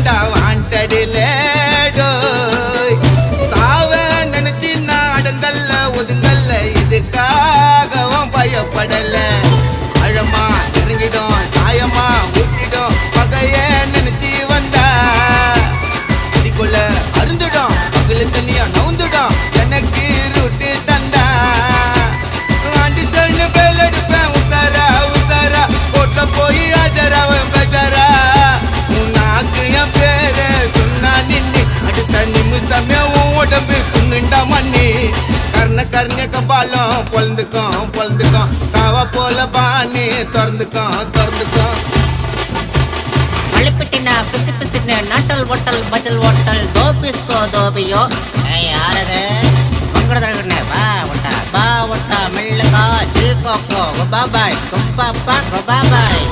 தாண்டா வாண்டடில சாவ நினைச்சு நாடுங்கல்ல ஒதுங்கல்ல இதுக்காகவும் பயப்படல அழமா நெருங்கிடும் சாயமா ஊத்திடும் பகைய நினைச்சு வந்தா இதுக்குள்ள அருந்துடும் பகலு தண்ணியா நவுந்துடும் எனக்கு ரூட்டு தந்தா ஆண்டி சொல்லு பேல் எடுப்பேன் உசாரா உசாரா போட்ட போய் ஆஜராவன் பேஜாரா உன்னாக்கு என் பேரு சொன்னா நின்னு அடுத்த நிமிஷமே உன் உடம்பு குன்னுண்டா மண்ணி கர்ண கபாலம் பொழுந்துக்கும் காவ போல பாணி திறந்துக்கும் மழுப்பிட்டினா பிசு பிசுன்னு நாட்டல் ஓட்டல் பஜல் ஓட்டல் தோபிஸ்கோ தோபியோ யாரது மங்கடதழகண்ணே பா ஒட்டா மெல்லுகா ஜில் கோக்கோ பாபாய் குப்பாப்பா பாபாய்